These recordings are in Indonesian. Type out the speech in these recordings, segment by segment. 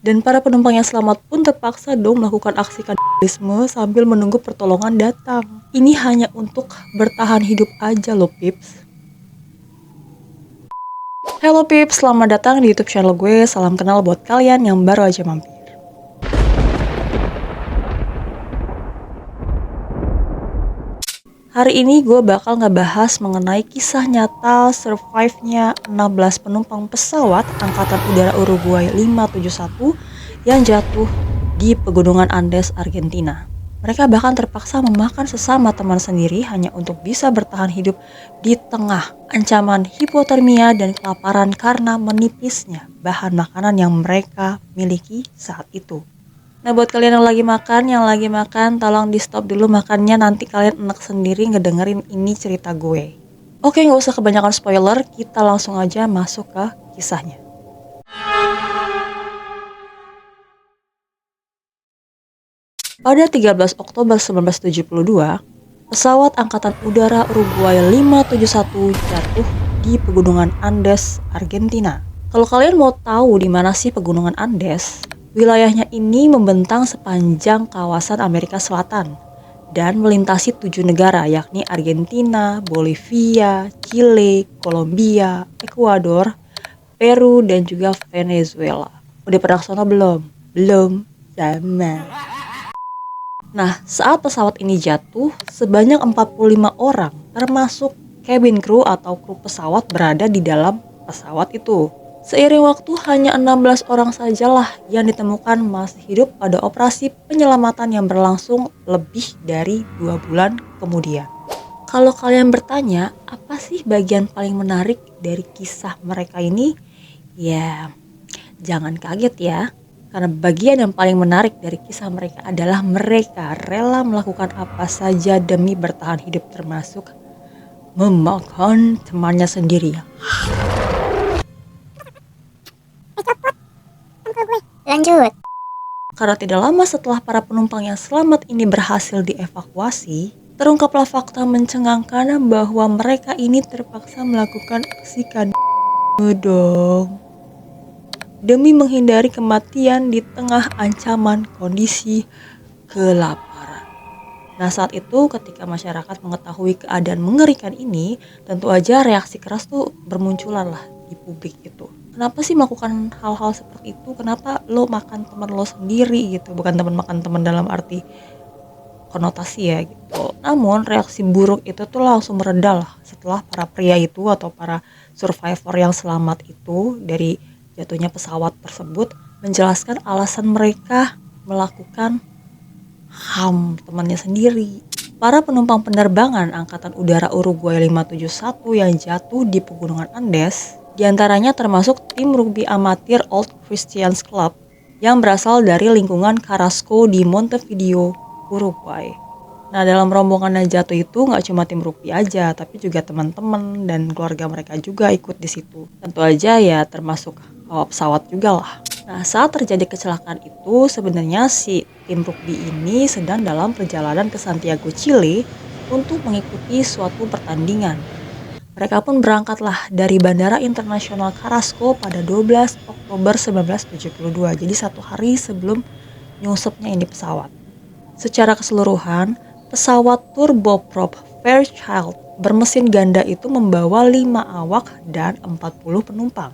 Dan para penumpang yang selamat pun terpaksa dong melakukan aksi kanibalisme sambil menunggu pertolongan datang. Ini hanya untuk bertahan hidup aja loh Pips. Halo Pips, selamat datang di YouTube channel gue. Salam kenal buat kalian yang baru aja mampir. Hari ini gue bakal ngebahas mengenai kisah nyata survive-nya 16 penumpang pesawat Angkatan Udara Uruguay 571 yang jatuh di Pegunungan Andes, Argentina. Mereka bahkan terpaksa memakan sesama teman sendiri hanya untuk bisa bertahan hidup di tengah ancaman hipotermia dan kelaparan karena menipisnya bahan makanan yang mereka miliki saat itu. Nah, buat kalian yang lagi makan, tolong di stop dulu makannya, nanti kalian enak sendiri ngedengerin ini cerita gue. Oke, nggak usah kebanyakan spoiler, kita langsung aja masuk ke kisahnya. Pada 13 Oktober 1972, pesawat Angkatan Udara Uruguay 571 jatuh di Pegunungan Andes, Argentina. Kalau kalian mau tahu di mana sih Pegunungan Andes, wilayahnya ini membentang sepanjang kawasan Amerika Selatan dan melintasi 7 negara yakni Argentina, Bolivia, Chile, Kolombia, Ekuador, Peru, dan juga Venezuela. Udah pernah ke sana belum? Belum? Sama. Nah, saat pesawat ini jatuh, sebanyak 45 orang termasuk cabin crew atau kru pesawat berada di dalam pesawat itu. Seiring waktu hanya 16 orang sajalah yang ditemukan masih hidup pada operasi penyelamatan yang berlangsung lebih dari 2 bulan kemudian. Kalau kalian bertanya, apa sih bagian paling menarik dari kisah mereka ini? Ya, jangan kaget ya. Karena bagian yang paling menarik dari kisah mereka adalah mereka rela melakukan apa saja demi bertahan hidup, termasuk memakan temannya sendiri. Lanjut. Karena tidak lama setelah para penumpang yang selamat ini berhasil dievakuasi, terungkaplah fakta mencengangkan bahwa mereka ini terpaksa melakukan aksi dong demi menghindari kematian di tengah ancaman kondisi kelaparan. Nah, saat itu ketika masyarakat mengetahui keadaan mengerikan ini, tentu aja reaksi keras tuh bermunculan lah di publik itu. Kenapa sih melakukan hal-hal seperti itu? Kenapa lo makan teman lo sendiri gitu? Bukan teman makan teman dalam arti konotasi ya gitu. Namun reaksi buruk itu tuh langsung mereda lah setelah para pria itu atau para survivor yang selamat itu dari jatuhnya pesawat tersebut menjelaskan alasan mereka melakukan HAM temannya sendiri. Para penumpang penerbangan Angkatan Udara Uruguay 571 yang jatuh di Pegunungan Andes, diantaranya termasuk tim rugby amatir Old Christians Club yang berasal dari lingkungan Carrasco di Montevideo, Uruguay. Nah, dalam rombongan yang jatuh itu nggak cuma tim rugby aja, tapi juga teman-teman dan keluarga mereka juga ikut di situ. Tentu aja ya termasuk pesawat juga lah. Nah, saat terjadi kecelakaan itu sebenarnya si tim rugby ini sedang dalam perjalanan ke Santiago, Chile untuk mengikuti suatu pertandingan. Mereka pun berangkatlah dari Bandara Internasional Carrasco pada 12 Oktober 1972, jadi 1 hari sebelum nyusupnya ini pesawat. Secara keseluruhan, pesawat turboprop Fairchild bermesin ganda itu membawa 5 awak dan 40 penumpang.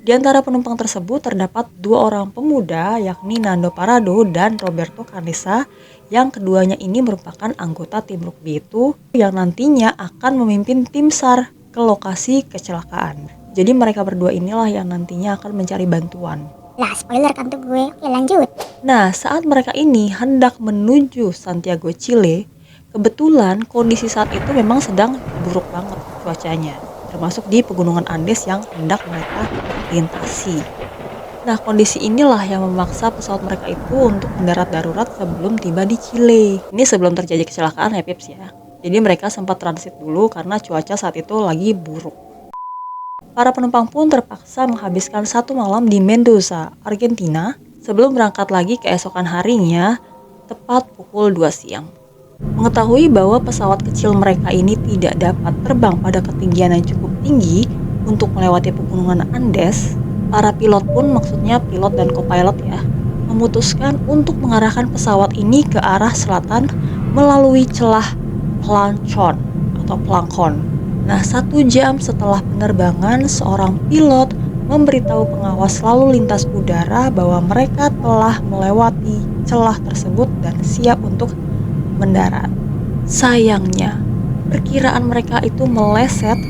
Di antara penumpang tersebut terdapat 2 orang pemuda yakni Nando Parado dan Roberto Canessa, yang keduanya ini merupakan anggota tim rugby itu yang nantinya akan memimpin tim SAR ke lokasi kecelakaan. Jadi mereka berdua inilah yang nantinya akan mencari bantuan. Lah, spoiler kan tuh gue. Oke, lanjut. Nah, saat mereka ini hendak menuju Santiago, Chile, kebetulan kondisi saat itu memang sedang buruk banget cuacanya, termasuk di Pegunungan Andes yang hendak mereka lintasi. Nah, kondisi inilah yang memaksa pesawat mereka itu untuk mendarat darurat sebelum tiba di Chile. Ini sebelum terjadi kecelakaan ya Pips ya. Jadi mereka sempat transit dulu karena cuaca saat itu lagi buruk. Para penumpang pun terpaksa menghabiskan 1 malam di Mendoza, Argentina, sebelum berangkat lagi keesokan harinya tepat pukul 2 siang. Mengetahui bahwa pesawat kecil mereka ini tidak dapat terbang pada ketinggian yang cukup tinggi untuk melewati Pegunungan Andes, Para pilot pun, maksudnya pilot dan co-pilot ya, memutuskan untuk mengarahkan pesawat ini ke arah selatan melalui celah plankton. Nah, 1 jam setelah penerbangan, seorang pilot memberitahu pengawas lalu lintas udara bahwa mereka telah melewati celah tersebut dan siap untuk mendarat. Sayangnya, perkiraan mereka itu meleset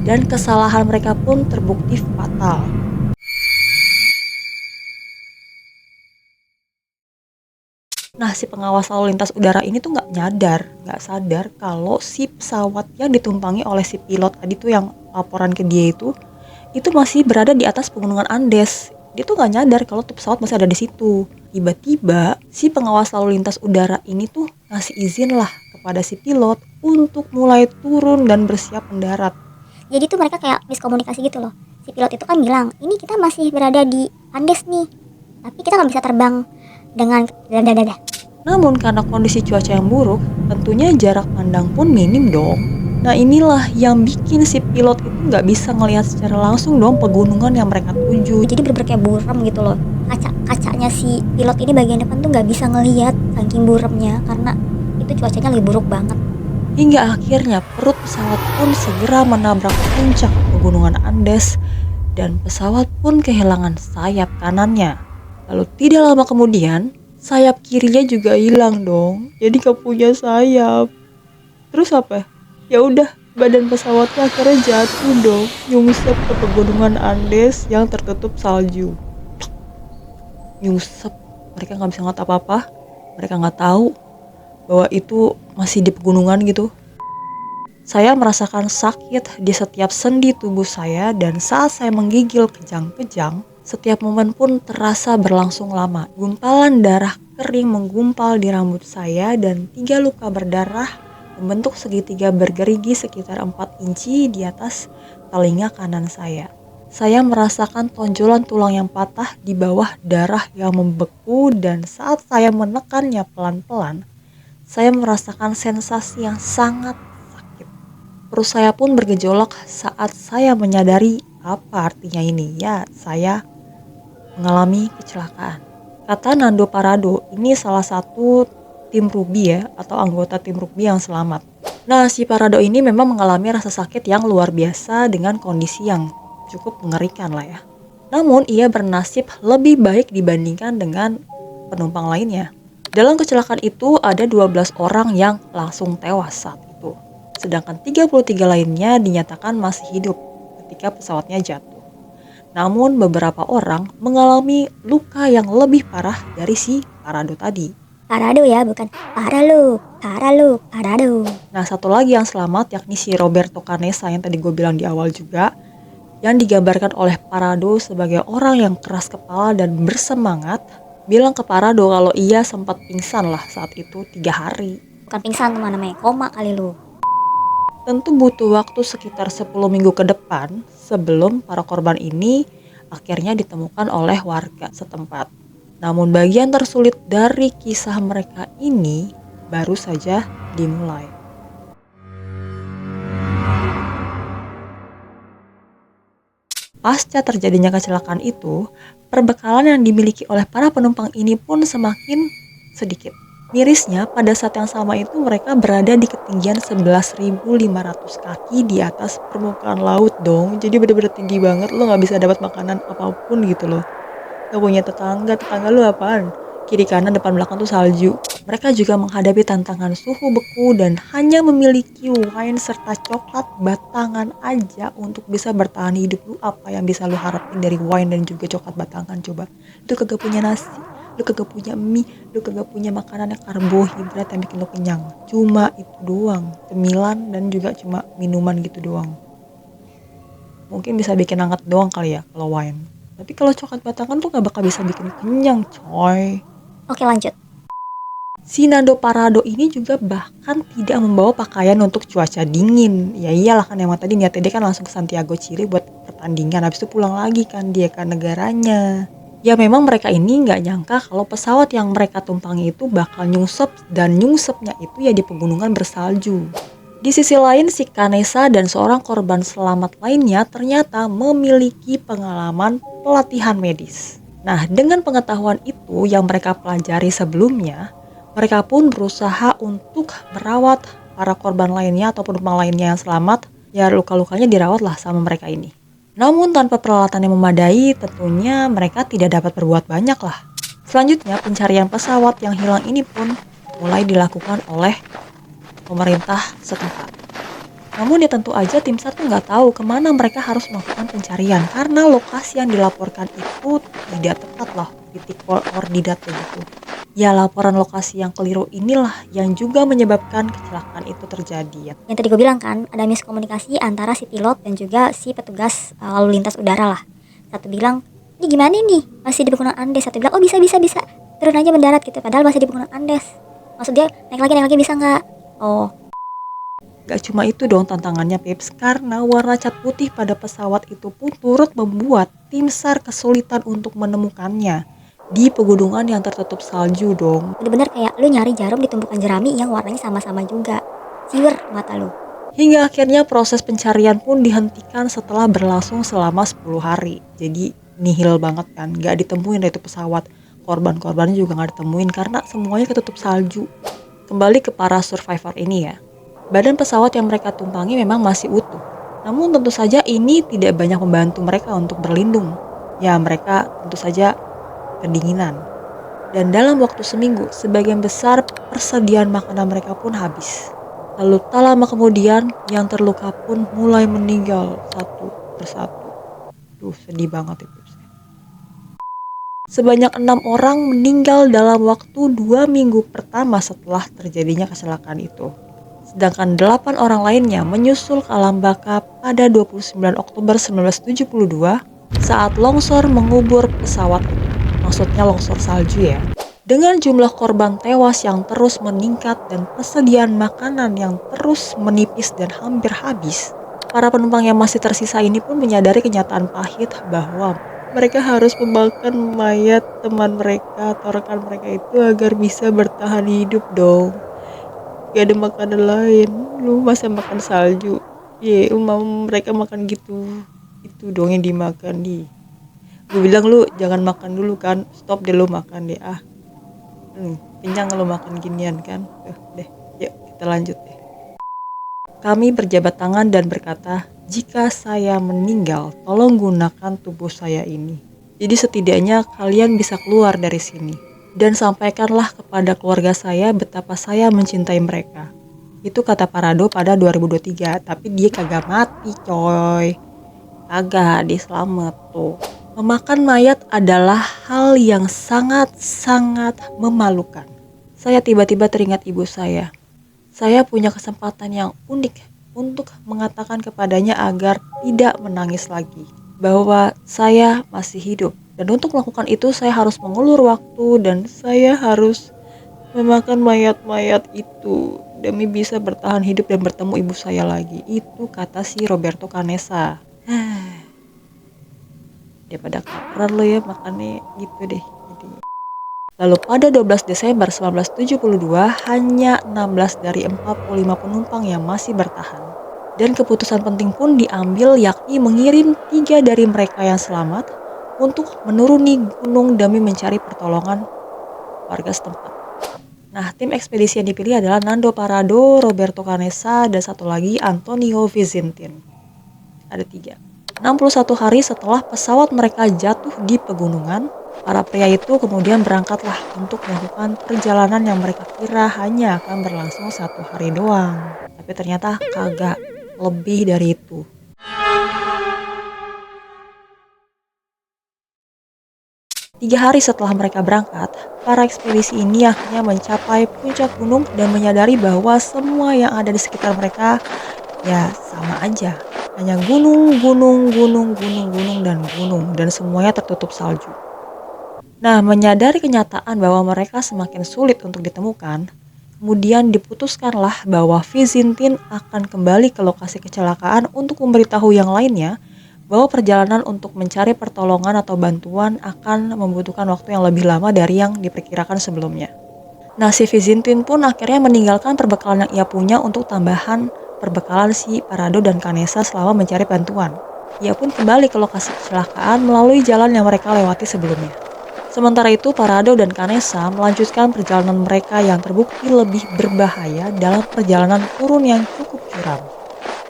dan kesalahan mereka pun terbukti fatal. Nah, si pengawas lalu lintas udara ini tuh nggak sadar kalau si pesawat yang ditumpangi oleh si pilot tadi tuh yang laporan ke dia itu masih berada di atas pegunungan Andes. Dia tuh nggak nyadar kalau tuh pesawat masih ada di situ. Tiba-tiba si pengawas lalu lintas udara ini tuh ngasih izin lah kepada si pilot untuk mulai turun dan bersiap mendarat. Jadi tuh mereka kayak miskomunikasi gitu loh. Si pilot itu kan bilang, ini kita masih berada di Andes nih, tapi kita nggak bisa terbang dengan dadah. Namun karena kondisi cuaca yang buruk, tentunya jarak pandang pun minim dong. Nah, inilah yang bikin si pilot itu nggak bisa ngelihat secara langsung dong pegunungan yang mereka tuju. Jadi bener-bener kayak buram gitu loh. Kacanya si pilot ini bagian depan tuh nggak bisa ngelihat saking buramnya karena itu cuacanya lagi buruk banget. Hingga akhirnya perut pesawat pun segera menabrak puncak pegunungan Andes dan pesawat pun kehilangan sayap kanannya. Lalu tidak lama kemudian, sayap kirinya juga hilang dong. Jadi gak punya sayap. Terus apa? Ya udah, badan pesawatnya akhirnya jatuh dong, nyungsep ke pegunungan Andes yang tertutup salju. Nyungsep, mereka nggak bisa ngeliat apa-apa. Mereka nggak tahu bahwa itu masih di pegunungan gitu. Saya merasakan sakit di setiap sendi tubuh saya dan saat saya menggigil kejang-kejang, setiap momen pun terasa berlangsung lama. Gumpalan darah kering menggumpal di rambut saya dan 3 luka berdarah membentuk segitiga bergerigi sekitar 4 inci di atas telinga kanan saya. Saya merasakan tonjolan tulang yang patah di bawah darah yang membeku dan saat saya menekannya pelan-pelan, saya merasakan sensasi yang sangat sakit. Perut saya pun bergejolak saat saya menyadari apa artinya ini. Ya, saya mengalami kecelakaan. Kata Nando Parado, ini salah satu tim rugby ya, atau anggota tim rugby yang selamat. Nah, si Parado ini memang mengalami rasa sakit yang luar biasa dengan kondisi yang cukup mengerikan lah ya. Namun, ia bernasib lebih baik dibandingkan dengan penumpang lainnya. Dalam kecelakaan itu ada 12 orang yang langsung tewas saat itu. Sedangkan 33 lainnya dinyatakan masih hidup ketika pesawatnya jatuh. Namun beberapa orang mengalami luka yang lebih parah dari si Parado tadi. Parado ya, bukan Parado. Nah, satu lagi yang selamat yakni si Roberto Canessa yang tadi gue bilang di awal juga, yang digambarkan oleh Parado sebagai orang yang keras kepala dan bersemangat, bilang ke Parado kalau ia sempat pingsan lah saat itu 3 hari. Bukan pingsan teman, namanya koma kali lu. Tentu butuh waktu sekitar 10 minggu ke depan sebelum para korban ini akhirnya ditemukan oleh warga setempat. Namun bagian tersulit dari kisah mereka ini baru saja dimulai. Pasca terjadinya kecelakaan itu, perbekalan yang dimiliki oleh para penumpang ini pun semakin sedikit. Mirisnya, pada saat yang sama itu mereka berada di ketinggian 11.500 kaki di atas permukaan laut dong. Jadi bener-bener tinggi banget, lo gak bisa dapat makanan apapun gitu loh. Gak punya tetangga lu apaan? Kiri kanan depan belakang tuh salju. Mereka juga menghadapi tantangan suhu beku dan hanya memiliki wine serta coklat batangan aja untuk bisa bertahan hidup. Lu apa yang bisa lu harapin dari wine dan juga coklat batangan coba? Lu kagak punya nasi, lu kagak punya mie, lu kagak punya makanan yang karbohidrat yang bikin lu kenyang. Cuma itu doang, cemilan dan juga cuma minuman gitu doang. Mungkin bisa bikin hangat doang kali ya kalau wine. Tapi kalau coklat batangan tuh gak bakal bisa bikin kenyang coy. Oke, lanjut. Si Nando Parado ini juga bahkan tidak membawa pakaian untuk cuaca dingin. Ya iyalah kan, emang tadi niatnya dia kan langsung ke Santiago Chile buat pertandingan. Habis itu pulang lagi kan dia ke negaranya. Ya memang mereka ini gak nyangka kalau pesawat yang mereka tumpangi itu bakal nyungsep. Dan nyungsepnya itu ya di pegunungan bersalju. Di sisi lain, si Canessa dan seorang korban selamat lainnya ternyata memiliki pengalaman pelatihan medis. Nah, dengan pengetahuan itu yang mereka pelajari sebelumnya, mereka pun berusaha untuk merawat para korban lainnya atau penumpang lainnya yang selamat. Ya, luka-lukanya dirawatlah sama mereka ini. Namun tanpa peralatan yang memadai, tentunya mereka tidak dapat berbuat banyak lah. Selanjutnya, pencarian pesawat yang hilang ini pun mulai dilakukan oleh pemerintah setempat. Namun ya tentu aja tim SAR tuh nggak tahu kemana mereka harus melakukan pencarian karena lokasi yang dilaporkan itu tidak tepat lah, titik koordinat begitu. Ya, laporan lokasi yang keliru inilah yang juga menyebabkan kecelakaan itu terjadi ya. Yang tadi gue bilang kan, ada miskomunikasi antara si pilot dan juga si petugas lalu lintas udara lah. Satu bilang, ini gimana nih, masih di pegunungan Andes. Satu bilang, oh bisa, turun aja mendarat gitu, padahal masih di pegunungan Andes. Maksudnya naik lagi bisa nggak? Oh, Gak cuma itu dong tantangannya Pips, karena warna cat putih pada pesawat itu pun turut membuat tim SAR kesulitan untuk menemukannya di pegunungan yang tertutup salju dong. bener-bener kayak lu nyari jarum di tumpukan jerami yang warnanya sama-sama juga. Siwer mata lu. Hingga akhirnya proses pencarian pun dihentikan setelah berlangsung selama 10 hari. Jadi nihil banget kan, gak ditemuin itu pesawat. Korban-korbannya juga gak ditemuin karena semuanya ketutup salju. Kembali ke para survivor ini ya. Badan pesawat yang mereka tumpangi memang masih utuh. Namun tentu saja ini tidak banyak membantu mereka untuk berlindung. Ya, mereka tentu saja kedinginan. Dan dalam waktu seminggu, sebagian besar persediaan makanan mereka pun habis. Lalu tak lama kemudian, yang terluka pun mulai meninggal satu persatu. Duh, sedih banget itu. Sebanyak 6 orang meninggal dalam waktu 2 minggu pertama setelah terjadinya kecelakaan itu. Sedangkan 8 orang lainnya menyusul ke alam baka pada 29 Oktober 1972 saat longsor mengubur pesawat itu. Maksudnya longsor salju ya. Dengan jumlah korban tewas yang terus meningkat dan persediaan makanan yang terus menipis dan hampir habis, para penumpang yang masih tersisa ini pun menyadari kenyataan pahit bahwa mereka harus memakan mayat teman mereka atau rekan mereka itu agar bisa bertahan hidup dong. Gak ada makanan lain, lu masa makan salju? Mereka makan gitu, itu dong yang dimakan nih. Gue bilang lu jangan makan dulu kan, stop deh lu makan deh kenyang lu makan ginian kan. Deh, yuk kita lanjut deh. Kami berjabat tangan dan berkata, jika saya meninggal, tolong gunakan tubuh saya ini. Jadi setidaknya kalian bisa keluar dari sini. Dan sampaikanlah kepada keluarga saya betapa saya mencintai mereka. Itu kata Parado pada 2023, tapi dia kagak mati coy. Kagak, dia selamat tuh. Memakan mayat adalah hal yang sangat-sangat memalukan. Saya tiba-tiba teringat ibu saya. Saya punya kesempatan yang unik untuk mengatakan kepadanya agar tidak menangis lagi. Bahwa saya masih hidup. Dan untuk melakukan itu saya harus mengulur waktu dan saya harus memakan mayat-mayat itu demi bisa bertahan hidup dan bertemu ibu saya lagi. Itu kata si Roberto Canessa. Daripada kelaparan lo ya, makannya gitu deh. Lalu pada 12 Desember 1972 hanya 16 dari 45 penumpang yang masih bertahan. Dan keputusan penting pun diambil yakni mengirim 3 dari mereka yang selamat untuk menuruni gunung demi mencari pertolongan warga setempat. Nah, tim ekspedisi yang dipilih adalah Nando Parado, Roberto Canessa, dan satu lagi Antonio Vizintin. Ada 3. 61 hari setelah pesawat mereka jatuh di pegunungan, para pria itu kemudian berangkatlah untuk melakukan perjalanan yang mereka kira hanya akan berlangsung 1 hari doang. Tapi ternyata kagak, lebih dari itu. Tiga hari setelah mereka berangkat, para ekspedisi ini akhirnya mencapai puncak gunung dan menyadari bahwa semua yang ada di sekitar mereka ya sama aja. Hanya gunung, dan semuanya tertutup salju. Nah, menyadari kenyataan bahwa mereka semakin sulit untuk ditemukan, kemudian diputuskanlah bahwa Vizintin akan kembali ke lokasi kecelakaan untuk memberitahu yang lainnya bahwa perjalanan untuk mencari pertolongan atau bantuan akan membutuhkan waktu yang lebih lama dari yang diperkirakan sebelumnya. Nah, si Vizintin pun akhirnya meninggalkan perbekalan yang ia punya untuk tambahan perbekalan si Parado dan Canessa selama mencari bantuan. Ia pun kembali ke lokasi kecelakaan melalui jalan yang mereka lewati sebelumnya. Sementara itu, Parado dan Kanesa melanjutkan perjalanan mereka yang terbukti lebih berbahaya dalam perjalanan turun yang cukup curam.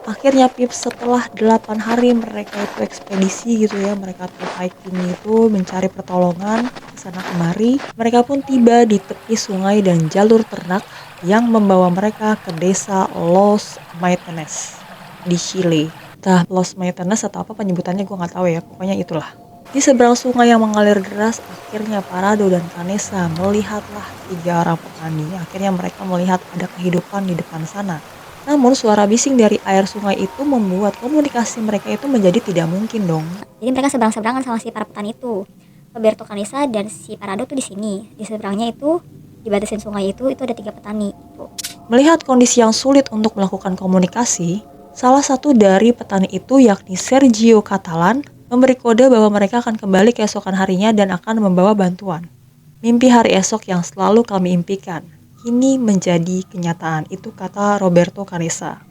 Akhirnya Pips, setelah 8 hari mereka itu ekspedisi gitu ya, mereka tuh hiking itu mencari pertolongan kesana kemari, mereka pun tiba di tepi sungai dan jalur ternak yang membawa mereka ke desa Los Maitenes di Chile. Entah Los Maitenes atau apa penyebutannya gue nggak tahu ya, pokoknya itulah. Di seberang sungai yang mengalir deras, akhirnya Parado dan Kanesa melihatlah 3 orang petani. Akhirnya mereka melihat ada kehidupan di depan sana. Namun suara bising dari air sungai itu membuat komunikasi mereka itu menjadi tidak mungkin dong. Jadi mereka seberang-seberangan sama si para petani itu. Roberto Canessa dan si Parado tuh di sini. Di seberangnya itu dibatasin sungai itu ada 3 petani. Melihat kondisi yang sulit untuk melakukan komunikasi, salah satu dari petani itu yakni Sergio Catalan memberi kode bahwa mereka akan kembali keesokan harinya dan akan membawa bantuan. Mimpi hari esok yang selalu kami impikan kini menjadi kenyataan, itu kata Roberto Canessa.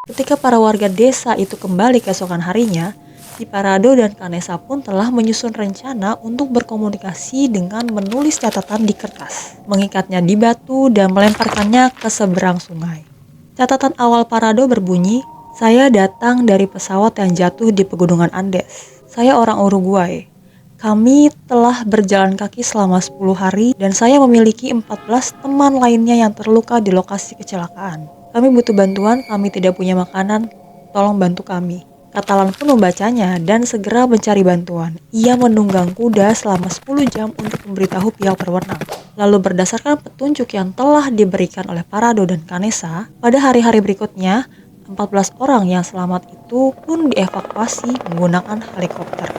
Ketika para warga desa itu kembali keesokan harinya, si Parado dan Canessa pun telah menyusun rencana untuk berkomunikasi dengan menulis catatan di kertas, mengikatnya di batu dan melemparkannya ke seberang sungai. Catatan awal Parado berbunyi, "Saya datang dari pesawat yang jatuh di pegunungan Andes. Saya orang Uruguay. Kami telah berjalan kaki selama 10 hari dan saya memiliki 14 teman lainnya yang terluka di lokasi kecelakaan. Kami butuh bantuan, kami tidak punya makanan, tolong bantu kami." Catalan pun membacanya dan segera mencari bantuan. Ia menunggang kuda selama 10 jam untuk memberitahu pihak berwenang. Lalu berdasarkan petunjuk yang telah diberikan oleh Parado dan Canessa, pada hari-hari berikutnya, 14 orang yang selamat itu pun dievakuasi menggunakan helikopter.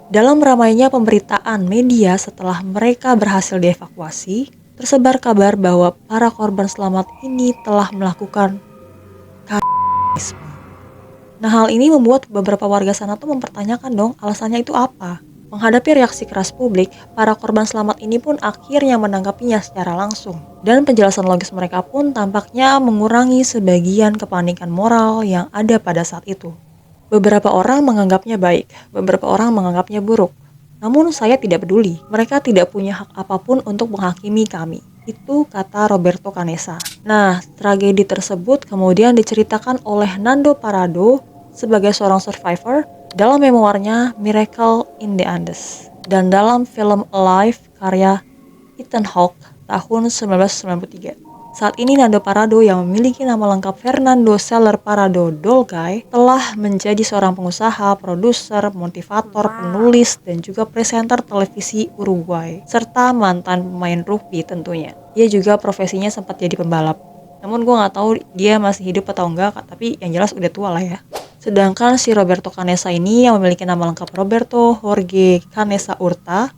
Dalam ramainya pemberitaan media setelah mereka berhasil dievakuasi, tersebar kabar bahwa para korban selamat ini telah melakukan kanibalisme. Nah, hal ini membuat beberapa warga sana tuh mempertanyakan dong alasannya itu apa. Menghadapi reaksi keras publik, para korban selamat ini pun akhirnya menanggapinya secara langsung. Dan penjelasan logis mereka pun tampaknya mengurangi sebagian kepanikan moral yang ada pada saat itu. Beberapa orang menganggapnya baik, beberapa orang menganggapnya buruk. Namun saya tidak peduli, mereka tidak punya hak apapun untuk menghakimi kami. Itu kata Roberto Canessa. Nah, tragedi tersebut kemudian diceritakan oleh Nando Parado sebagai seorang survivor dalam memoarnya Miracle in the Andes. Dan dalam film Alive karya Ethan Hawke tahun 1993. Saat ini Nando Parado yang memiliki nama lengkap Fernando Seller Parado Dolgay telah menjadi seorang pengusaha, produser, motivator, penulis, dan juga presenter televisi Uruguay, serta mantan pemain rugby tentunya. Dia juga profesinya sempat jadi pembalap. Namun gue gak tahu dia masih hidup atau enggak, tapi yang jelas udah tua lah ya. Sedangkan si Roberto Canessa ini yang memiliki nama lengkap Roberto Jorge Canessa Urta,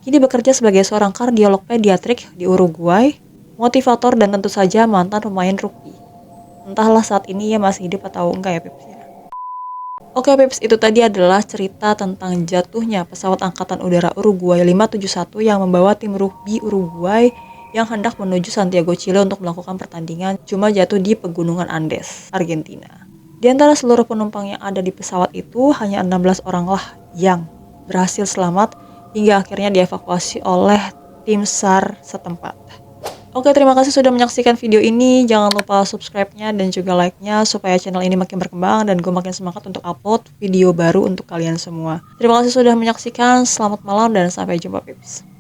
kini bekerja sebagai seorang kardiolog pediatrik di Uruguay, motivator, dan tentu saja mantan pemain rugby. Entahlah saat ini ia masih hidup atau enggak ya Pips ya. Oke Pips, itu tadi adalah cerita tentang jatuhnya pesawat Angkatan Udara Uruguay 571 yang membawa tim rugby Uruguay yang hendak menuju Santiago, Chile untuk melakukan pertandingan, cuma jatuh di pegunungan Andes, Argentina. Di antara seluruh penumpang yang ada di pesawat itu, hanya 16 orang lah yang berhasil selamat hingga akhirnya dievakuasi oleh tim SAR setempat. Oke, terima kasih sudah menyaksikan video ini. Jangan lupa subscribe-nya dan juga like-nya supaya channel ini makin berkembang dan gue makin semangat untuk upload video baru untuk kalian semua. Terima kasih sudah menyaksikan. Selamat malam dan sampai jumpa Pips.